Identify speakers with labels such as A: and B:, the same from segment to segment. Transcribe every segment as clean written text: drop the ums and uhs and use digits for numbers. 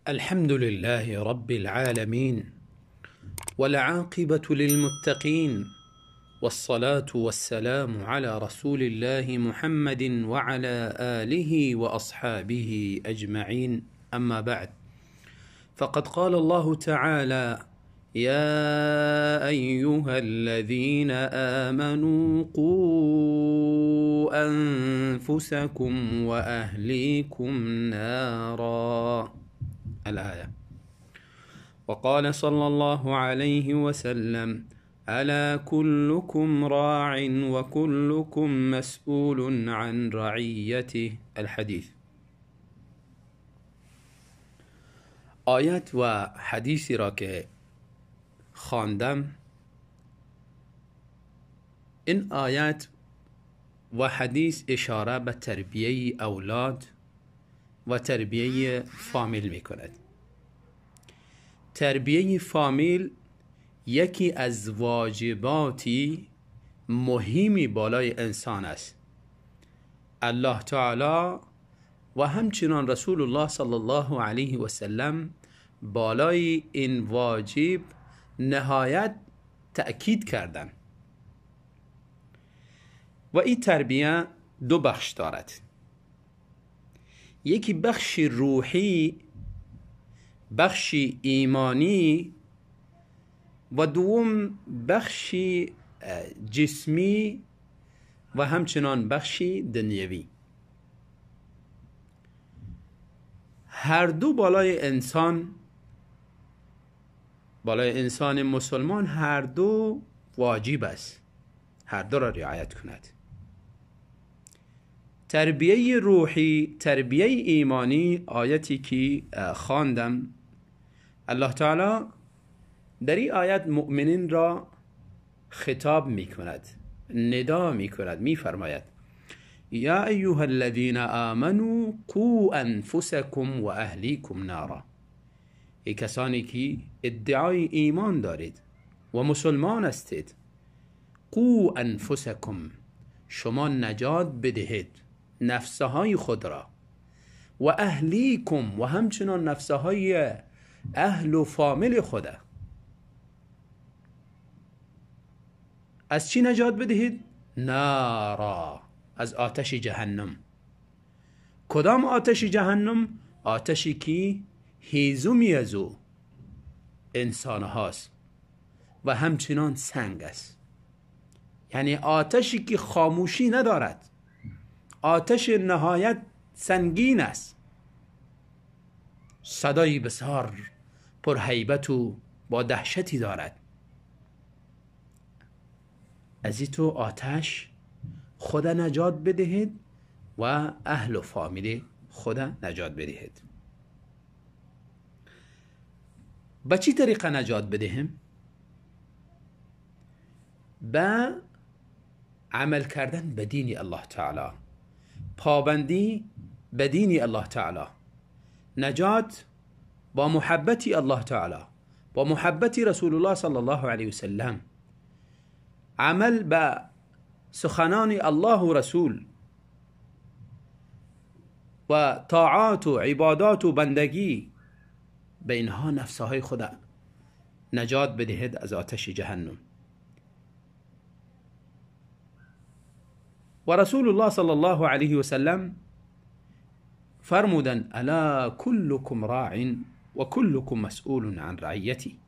A: الحمد لله رب العالمين والعاقبة للمتقين والصلاة والسلام على رسول الله محمد وعلى آله وأصحابه أجمعين. أما بعد، فقد قال الله تعالى: يا أيها الذين آمنوا قوا أنفسكم وأهليكم نارا، الآية. وقال صلى الله عليه وسلم: ألا كلكم راع وكلكم مسؤول عن رعيته، الحديث. آیت و حدیثی را که خواندم، این آیت و حدیث اشاره به تربیه اولاد و تربیه فامیل می کند. تربیه فامیل یکی از واجباتی مهمی بالای انسان است. الله تعالی و همچنان رسول الله صلی الله علیه و سلم بالای این واجب نهایت تأکید کردند. و این تربیه دو بخش دارد. یکی بخش روحی، بخش ایمانی، و دوم بخش جسمی و همچنان بخش دنیوی. هر دو بالای انسان مسلمان هر دو واجب است، هر دو را رعایت کند. تربیه روحی، تربیه ایمانی، آیتی که خواندم، الله تعالی در این آیت مؤمنین را خطاب می کند، ندا می کند، می فرماید: یا ایها الذین آمنوا قوا انفسکم و اهلیکم نارا. ای کسانی که ادعای ایمان دارید و مسلمان هستید، قوا انفسکم، شما نجات بدهید نفسهای خود را، و اهلیکم، و همچنان نفسهای اهل و فامیل خود. از چی نجات بدهید؟ نارا، از آتش جهنم. کدام آتش جهنم؟ آتشی که هیزمی از او انسان هاست و همچنان سنگ است. یعنی آتشی که خاموشی ندارد، آتش نهایت سنگین است، صدای بسیار پرهیبت و با دهشتی دارد. از این تو آتش خود نجات بدهید و اهل و فامیل خود نجات بدهید. به چی طریقه نجات بدهیم؟ به عمل کردن به دین الله تعالی، پابندی به دین الله تعالی، نجات با محبت الله تعالی، با محبت رسول الله صلی الله علیه وسلم، عمل به سخنان الله و رسول و طاعات و عبادات و بندگی، به اینها نفسهای خود نجات بدهید از آتش جهنم. و رسول الله صلی الله علیه وسلم فرمودن: الا كلكم راع و كلكم مسئول عن رعیتی.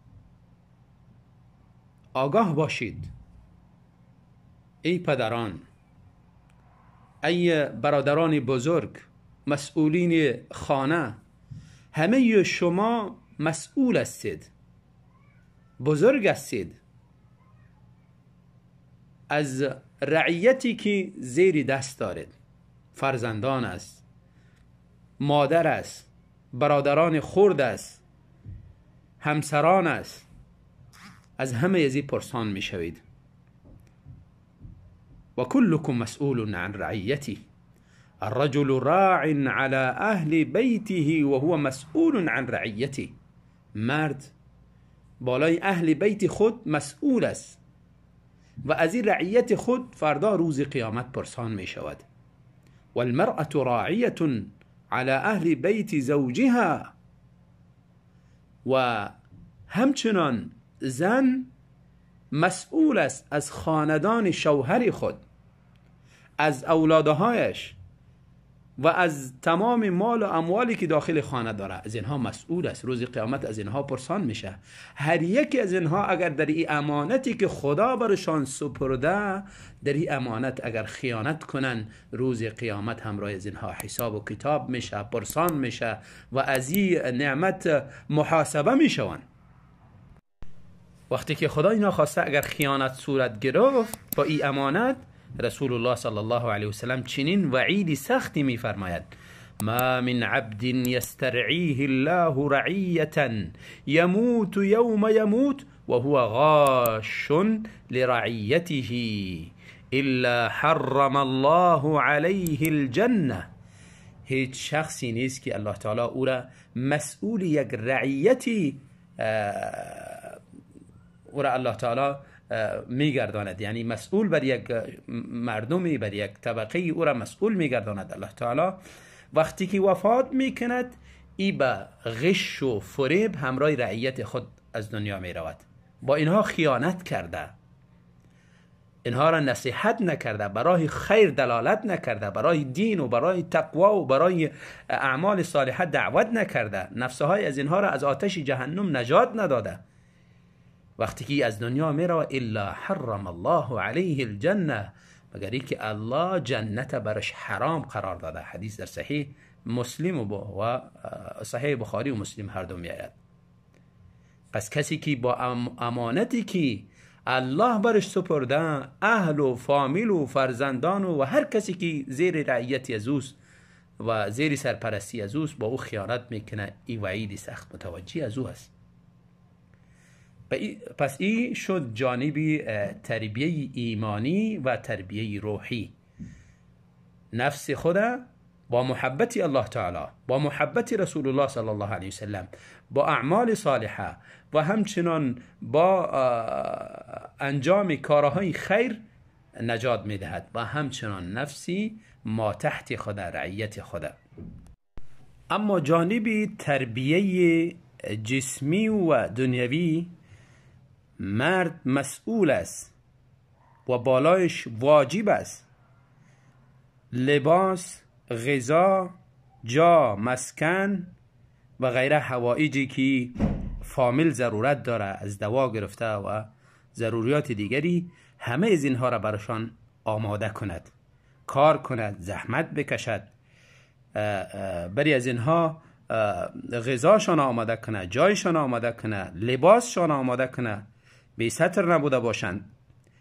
A: آگاه باشید ای پدران، ای برادران بزرگ، مسئولین خانه، همه شما مسئول هستید، بزرگ هستید از رعیتی که زیر دست دارید. فرزندان است، مادر است، برادران خرد است، همسران است. از همه ازی پرسان می شوید. و کلکم مسئول عن رعیته، الرجل راع على اهل بیته و هو مسئول عن رعیته. مرد بالای اهل بیت خود مسئول است و از این رعیت خود فردا روز قیامت پرسان می شود. والمرأة راعیة على اهل بیت زوجها و همچنان زن مسئول است از خاندان شوهر خود، از اولادهایش و از تمام مال و اموالی که داخل خانه داره. از اینها مسئول است. روز قیامت از اینها پرسان میشه. هر یکی از اینها اگر در این امانتی که خدا برشان سپرده، در این امانت اگر خیانت کنن، روز قیامت همراه از اینها حساب و کتاب میشه، پرسان میشه و از این نعمت محاسبه میشون. وقتی که خدا اینا خواسته اگر خیانت صورت گرفت با این امانت، رسول الله صلی الله علیه و سلم چنین وعید سختی میفرماید: ما من عبد یسترعیه الله رعیة یموت یوم یموت وهو غاش لرعیته الا حرم الله علیه الجنه. هیچ شخصی نیست که الله تعالی او را مسئول یک رعیتی او را الله تعالی میگرداند، یعنی مسئول بر یک مردمی، بر یک طبقه او را مسئول میگرداند الله تعالی. وقتی که وفات میکند، ای به غش و فریب همراه رعیت خود از دنیا میرود. با اینها خیانت کرده، اینها را نصیحت نکرده، برای خیر دلالت نکرده، برای دین و برای تقوا و برای اعمال صالحه دعوت نکرده، نفسهای از اینها را از آتش جهنم نجات نداده. وقتی که از دنیا میره، الا حرم الله علیه الجنه، مگر ای که الله جنت برش حرام قرار داده. حدیث در صحیح مسلم و صحیح بخاری و مسلم هر دو میآید. پس کسی که با امانتی که الله برش سپرده، اهل و فامیل و فرزندان و هر کسی که زیر رعیتی از اوست و زیر سرپرستی از اوست، با او خیانت میکنه، این وعید سخت متوجه از او است. پس این شد جانبی تربیه ایمانی و تربیه روحی. نفس خود با محبت الله تعالی، با محبت رسول الله صلی الله علیه وسلم، با اعمال صالحه و همچنان با انجام کارهای خیر نجات میدهد و همچنان نفسی ما تحت خود، رعیت خود. اما جانبی تربیه جسمی و دنیوی، مرد مسئول است و بالایش واجب است لباس، غذا، جا، مسکن و غیره حوائجی که فامیل ضرورت داره، از دوا گرفته و ضروریات دیگری، همه از اینها را برشان آماده کند، کار کند، زحمت بکشد، بری از اینها غذاشان آماده کنه، جایشان آماده کنه، لباسشان آماده کنه، بی ستر نبوده باشند.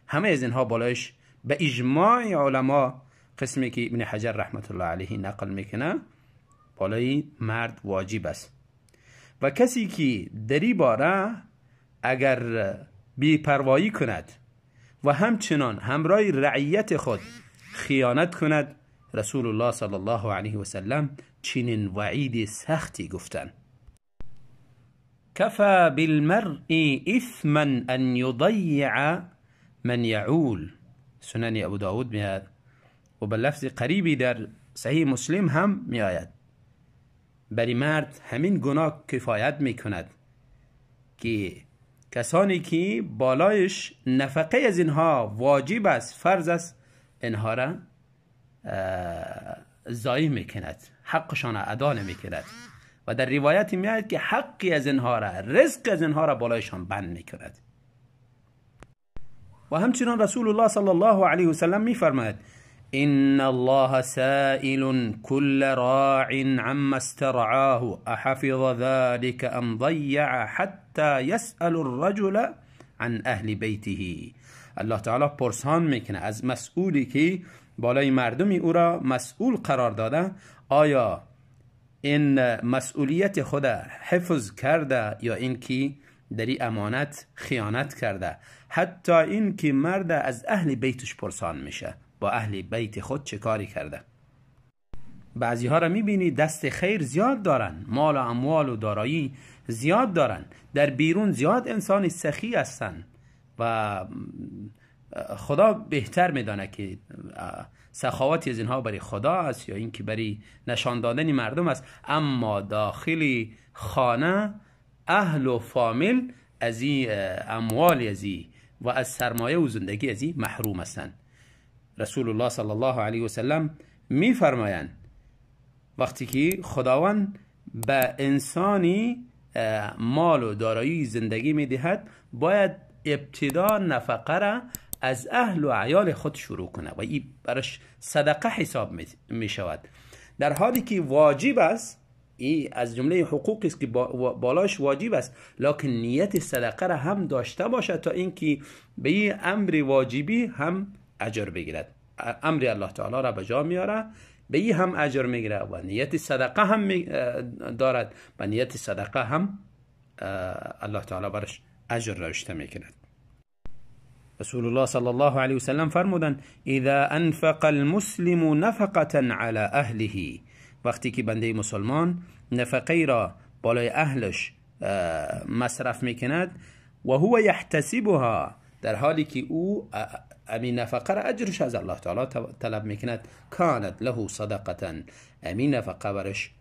A: همه از اینها بالایش به اجماع علما، قسمی که ابن حجر رحمت الله علیه نقل میکنه، بالای مرد واجب است. و کسی که دری باره اگر بی‌پروایی کند و همچنان همراه رعیت خود خیانت کند، رسول الله صلی الله علیه و سلم چنین وعید سختی گفتند: کفى بالمرء اثما ان یضیع من یعول. سنن ابو داود میاد و به لفظ قریبی در صحیح مسلم هم می آید. بری مرد همین گناه کفایت می کند که کسانی که بالایش نفقه از اینها واجب است، فرض است، اینها را ضایع می کند، حقشان را ادا نمی کند. و در روایتی می آید که حقی از اینها را، رزق از اینها را بالایشان بند می کند. و همچنان رسول الله صلی الله علیه و سلم می فرماید: ان الله سائل كل راع عما استرعاه احفظ ذلك ام ضيع حتى يسأل الرجل عن اهل بیته. الله تعالی پرسان میکنه از مسئولی که بالای مردمی او را مسئول قرار داده، آیا این مسئولیت خود حفظ کرده یا اینکه در این امانت خیانت کرده. حتی این که مرد از اهل بیتش پرسان میشه، با اهل بیت خود چه کاری کرده. بعضی ها را میبینی دست خیر زیاد دارن، مال و اموال و دارایی زیاد دارن، در بیرون زیاد انسان سخی هستن و خدا بهتر میدانه که سخاوتی از اینها برای خدا است یا اینکه برای نشان دادن مردم است. اما داخل خانه اهل و فامیل از این اموال ازی و از سرمایه و زندگی ازی محروم هستند. رسول الله صلی الله علیه و سلم می فرمایند وقتی که خداوند به انسانی مال و دارایی زندگی می دهد، باید ابتدا نفقه را از اهل و عیال خود شروع کنه و این برش صدقه حساب می شود، در حالی که واجب است. این از جمله حقوقی است که بالاش واجب است، لکن نیت صدقه را هم داشته باشد تا اینکه به این امر واجبی هم اجر بگیرد. امر الله تعالی را به جا میاره، به این هم اجر میگیره و نیت صدقه هم دارد، و نیت صدقه هم الله تعالی برش اجر رشته میکند. رسول الله صلی الله علیه و سلم فرمودند اذا انفق المسلم نفقه علی اهله، وقتی که بنده مسلمان نفقه را بالای اهلش مصرف میکند، و هو یحتسبها، در حالی که او امین نفقه را اجرش از الله تعالی طلب میکند، کانت له صدقه، امین نفقه برش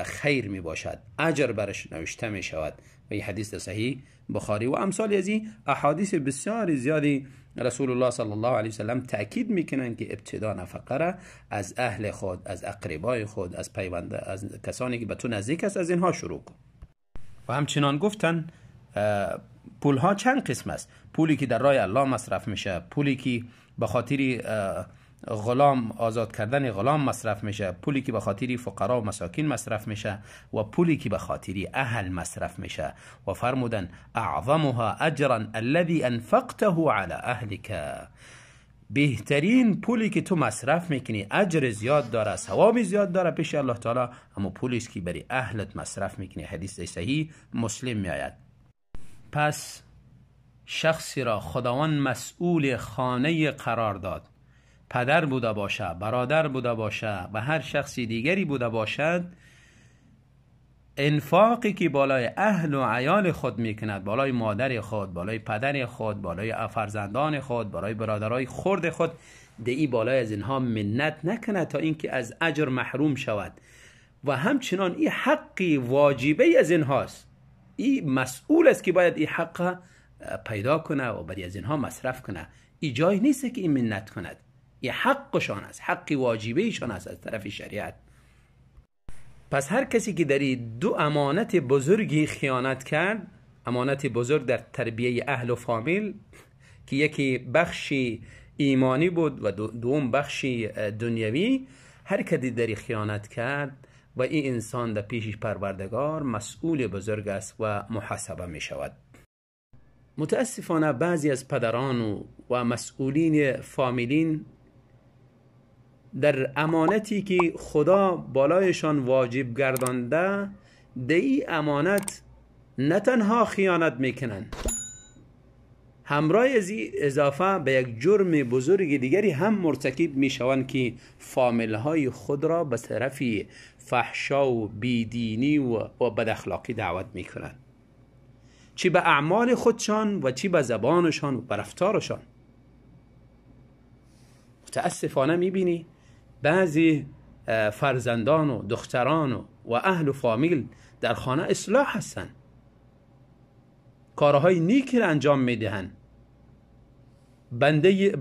A: خیر می باشد، اجر برش نوشته می شود. و این حدیث صحیح بخاری و امثال از این احادیث بسیار زیادی رسول الله صلی الله علیه وسلم تأکید میکنند که ابتدا نفقه را از اهل خود، از اقربای خود، از پیونده، از کسانی که به تو نزدیک است، از اینها شروع کن. و همچنان گفتن پول ها چند قسم است: پولی که در راه الله مصرف میشه، پولی که به خاطر غلام آزاد کردن غلام مصرف میشه، پولی که به خاطر فقرا و مساکین مصرف میشه، و پولی که به خاطر اهل مصرف میشه. و فرمودن اعظمها اجرا الذي انفقته على اهلك، بهترین پولی که تو مصرف میکنی اجر زیاد داره، ثواب زیاد داره پیش الله تعالی، اما پولی است که برای اهلت مصرف میکنی. حدیث صحیح مسلم میآید. پس شخصی را خداوند مسئول خانه قرار داد، پدر بوده باشه، برادر بوده باشه و هر شخصی دیگری بوده باشد، انفاقی که بالای اهل و عیال خود میکند، بالای مادر خود، بالای پدر خود، بالای فرزندان خود، بالای برادرای خرد خود، دهی بالای از اینها منت نکند تا اینکه از اجر محروم شود. و همچنان این حقی واجبه از اینهاست، این مسئول است که باید این حق پیدا کنه و برای از اینها مصرف کنه. این جای نیست که این منت کند، این حقشان است، حق واجبه ایشان است از طرف شریعت. پس هر کسی که در دو امانت بزرگی خیانت کرد، امانت بزرگ در تربیه اهل و فامیل که یکی بخشی ایمانی بود و دوم بخشی دنیوی، هر کسی در خیانت کرد و این انسان در پیش پروردگار مسئول بزرگ است و محاسبه می شود. متاسفانه بعضی از پدران و مسئولین فامیلین در امانتی که خدا بالایشان واجب گردانده، دی امانت نه تنها خیانت میکنن، همراه از اضافه به یک جرم بزرگ دیگری هم مرتکب میشوند که فامیل های خود را به طرف فحشا و بیدینی و بد اخلاقی دعوت میکنند، چی به اعمال خودشان و چی به زبانشان و به رفتارشان. متاسفانه میبینی بعضی فرزندان و دختران و اهل و فامیل در خانه اصلاح هستند، کارهای نیکی را انجام میدهند،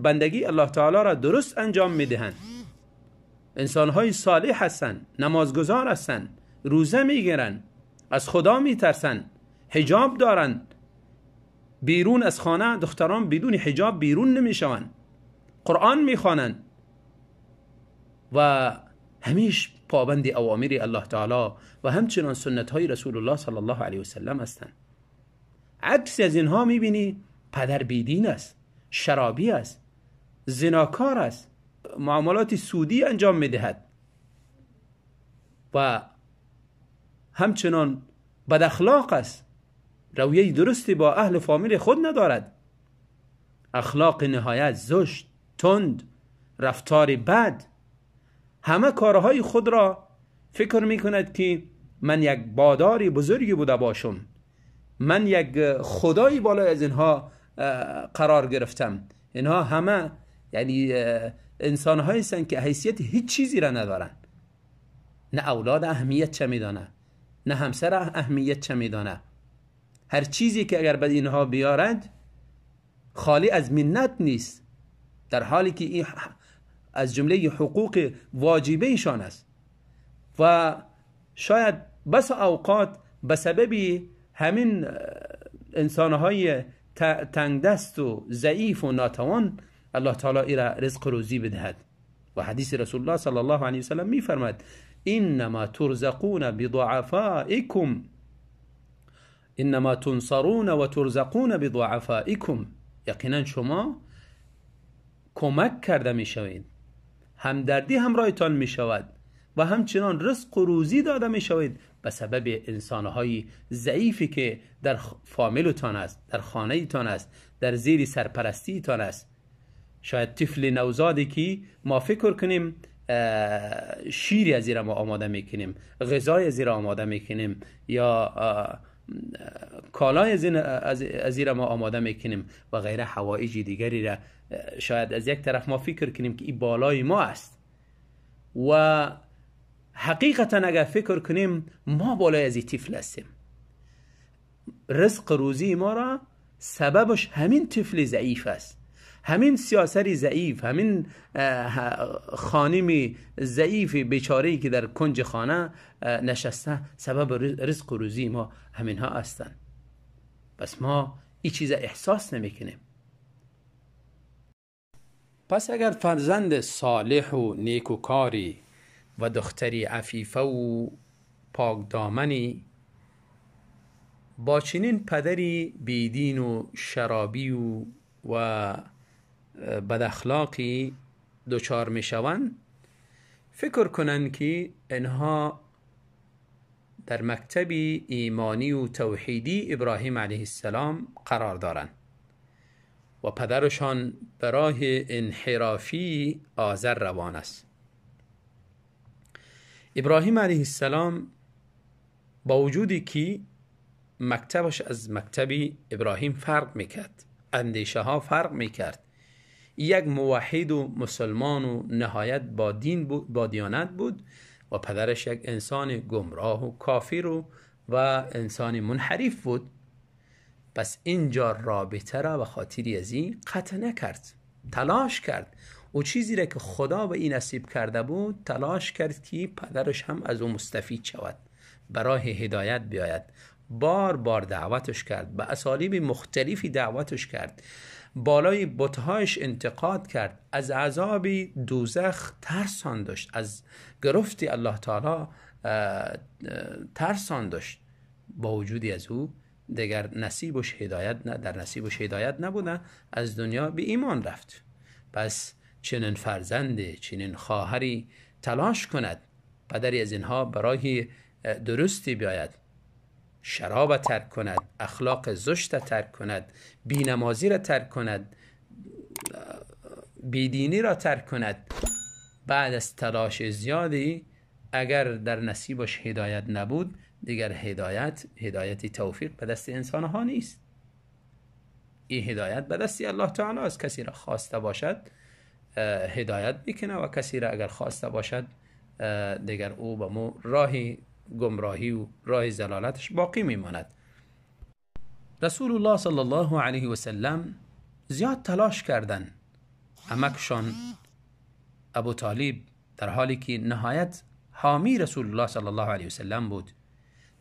A: بندگی الله تعالی را درست انجام میدهند، انسانهای صالح هستند، نمازگزار هستند، روزه میگیرند، از خدا میترسند، حجاب دارند. بیرون از خانه دختران بدون حجاب بیرون نمیشوند، قرآن میخوانند و همیش پابند اوامر الله تعالی و همچنان سنت های رسول الله صلی الله علیه و سلم هستند. عکس از اینها میبینی پدر بیدین است، شرابی است، زناکار است، معاملات سودی انجام میدهد و همچنان بد اخلاق است، رویه درستی با اهل فامیل خود ندارد، اخلاق نهایت زشت، تند، رفتار بد، همه کارهای خود را فکر میکند که من یک باداری بزرگی بوده باشم، من یک خدایی بالای از اینها قرار گرفتم. اینها همه یعنی انسان‌هایی هستند که حیثیت هیچ چیزی را ندارن، نه اولاد اهمیت چه میدانه، نه همسر اهمیت چه میدانه، هر چیزی که اگر به اینها بیارد خالی از منت نیست، در حالی که این از جمله حقوق واجبه ایشان است و شاید بس اوقات به سبب همین انسانهای تنگ دست و ضعیف و ناتوان الله تعالی ایرا رزق روزی بدهد. و حدیث رسول الله صلی الله علیه وسلم می فرماید انما ترزقون بضعفائکم انما تنصرون و ترزقون بضعفائکم، یقینا شما کمک کرده می شوید، همدردی همراهتان می شود و همچنان رزق و روزی داده می شوید به سبب انسانهای ضعیفی که در فامیلتان است، در خانهتان است، در زیر سرپرستیتان است. شاید طفل نوزادی که ما فکر کنیم شیری از زیر ما آماده میکنیم، غذای از زیر آماده میکنیم یا کالای از زیر ما آماده میکنیم و غیره حوائج دیگری را شاید از یک طرف ما فکر کنیم که این بالای ما است و حقیقتا اگر فکر کنیم ما بالای از این طفل هستیم. رزق روزی ما را سببش همین طفل ضعیف است، همین سیاسری ضعیف، همین خانمی ضعیف بیچاره‌ای که در کنج خانه نشسته، سبب رزق و روزی ما همین ها هستند. پس ما این چیز احساس نمیکنیم. پس اگر فرزند صالح و نیکوکاری و دختری عفیفه و پاک دامنی با چنین پدری بیدین و شرابی و بد اخلاقی دچار می شوند، فکر کنند که اینها در مکتب ایمانی و توحیدی ابراهیم علیه السلام قرار دارند و پدرشان به راه انحرافی آزر روان است. ابراهیم علیه السلام با وجودی که مکتبش از مکتب ابراهیم فرق میکرد، اندیشه ها فرق میکرد، یک موحد و مسلمان و نهایت با دین بود، با دیانت بود و پدرش یک انسان گمراه و کافر و انسان منحرف بود. پس اینجا رابطه را به خاطر از این قطع نکرد، تلاش کرد و چیزی را که خدا به این نصیب کرده بود تلاش کرد که پدرش هم از او مستفید شود، برای هدایت بیاید. بار بار دعوتش کرد، به اسالیب مختلفی دعوتش کرد، بالای بتهایش انتقاد کرد، از عذاب دوزخ ترسان داشت، از گرفت الله تعالی ترسان داشت. با وجودی از او دیگر نصیبش هدایت نبوده، از دنیا به ایمان رفت. پس چنین فرزند، چنین خواهری تلاش کند پدری از اینها برای درستی بیاید، شراب ترک کند، اخلاق زشت ترک کند، بینمازی را ترک کند، بیدینی را ترک کند. بعد از تلاش زیادی اگر در نصیبش هدایت نبود، دیگر هدایت توفیق به دست انسان ها نیست. این هدایت به دست الله تعالی است. کسی را خواسته باشد هدایت بکنه و کسی را اگر خواسته باشد دیگر او به مو راه گمراهی و راه زلالتش باقی میماند. رسول الله صلی الله علیه و سلم زیاد تلاش کردند. عمکشان ابو طالب در حالی که نهایت حامی رسول الله صلی الله علیه و سلم بود،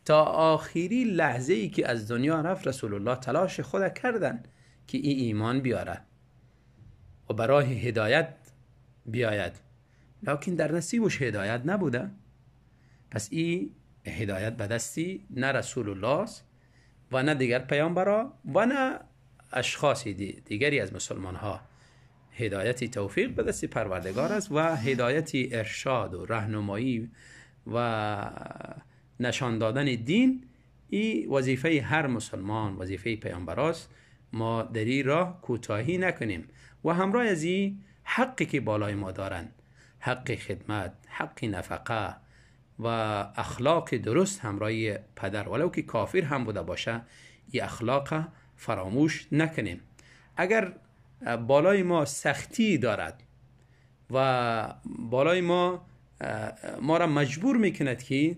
A: تا آخری لحظه ای که از دنیا رفت رسول الله تلاش خود کردند که این ایمان بیارد و برای هدایت بیاید، لکن در نصیبش هدایت نبوده. پس این هدایت به دستی نه رسول الله و نه دیگر پیامبرا و نه اشخاص دیگری از مسلمان ها. هدایت توفیق به دست پروردگار است و هدایت ارشاد و راهنمایی و نشان دادن دین این وظیفه هر مسلمان، وظیفه پیامبر است. ما در این راه کوتاهی نکنیم و همراه از این حقی که بالای ما دارند، حق خدمت، حق نفقه و اخلاق درست همراه پدر ولو که کافر هم بوده باشه، این اخلاق فراموش نکنیم. اگر بالای ما سختی دارد و بالای ما را مجبور میکند که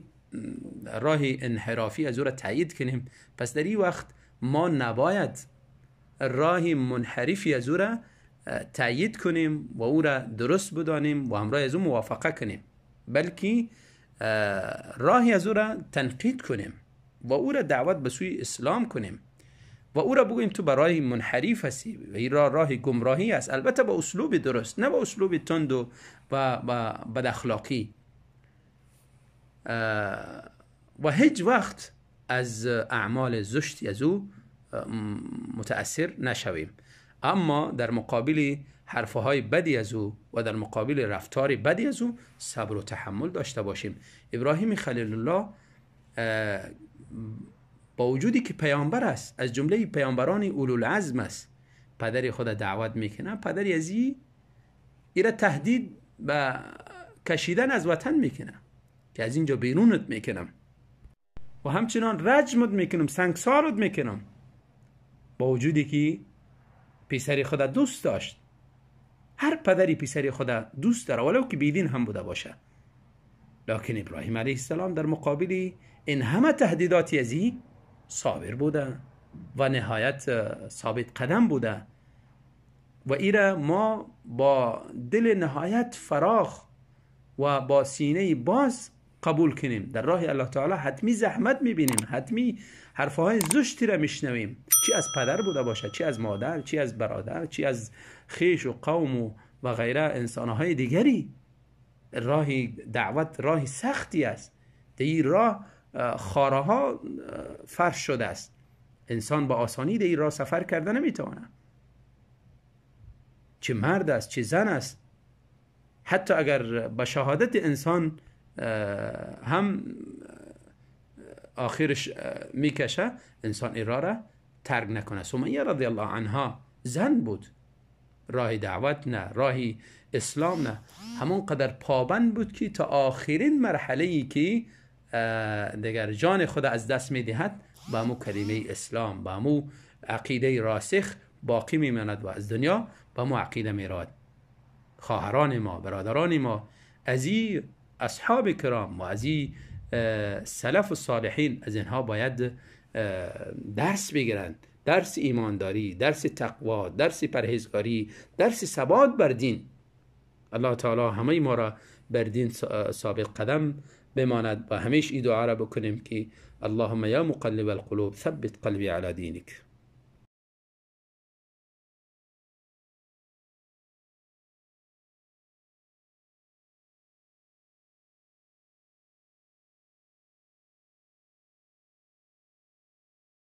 A: راه انحرافی از او را تایید کنیم، پس در این وقت ما نباید راهی منحرفی از او را تأیید کنیم و او را درست بدانیم و همراه از او موافقه کنیم، بلکه راهی از او را تنقید کنیم و او را دعوت به سوی اسلام کنیم و او را بگوییم تو برای منحرف هستی و این راه گمراهی است، البته با اسلوب درست، نه با اسلوب تند و بد اخلاقی. و هیچ وقت از اعمال زشتی از او متأثر نشویم، اما در مقابل حرفهای بدی از او و در مقابل رفتار بدی از او صبر و تحمل داشته باشیم. ابراهیم خلیل الله با وجودی که پیامبر است، از جمله پیامبران اولوالعزم است، پدری خود دعوت میکنه، پدری از ایره تهدید به کشیدن از وطن میکنه که از اینجا بیرونت میکنم و همچنان رجمت میکنم، سنگسارت میکنم، با وجودی که پسری خود دوست داشت. هر پدری پسری خود دوست داره ولو که بیدین هم بوده باشه، لکن ابراهیم علیه السلام در مقابل این همه تهدیداتی ازی صابر بوده و نهایت ثابت قدم بوده و ایره ما با دل نهایت فراخ و با سینه باز قبول کنیم. در راه الله تعالی حتمی زحمت میبینیم، حتمی حرفهای زشتی را میشنویم، چی از پدر بوده باشه، چی از مادر، چی از برادر، چی از خیش و قوم و غیره انسانهای دیگری. راه دعوت راه سختی است، در این راه خاره ها فرش شده است، انسان با آسانی در این راه سفر کرده نمیتونه، چه مرد است چه زن است. حتی اگر به شهادت انسان هم آخرش میکشه، انسان این راه را ترک نکنه. سمیه رضی الله عنها زن بود، راه دعوت نه، راه اسلام نه، همون قدر پابند بود که تا آخرین مرحله ای که دیگر جان خود از دست میدهد با همون کلمه اسلام، با همون عقیده راسخ باقی میماند و از دنیا با همون عقیده میرود. خواهران ما، برادران ما، از این اصحاب کرام و از این سلف و صالحین، از اینها باید درس بگیرند، درس ایمانداری، درس تقوا، درس پرهیزگاری، درس ثبات بر دین. الله تعالی همه ما را بر دین ثابت قدم بماند و همیشه این دعا را بکنیم که اللهم یا مقلب القلوب ثبت قلبی علی دینک.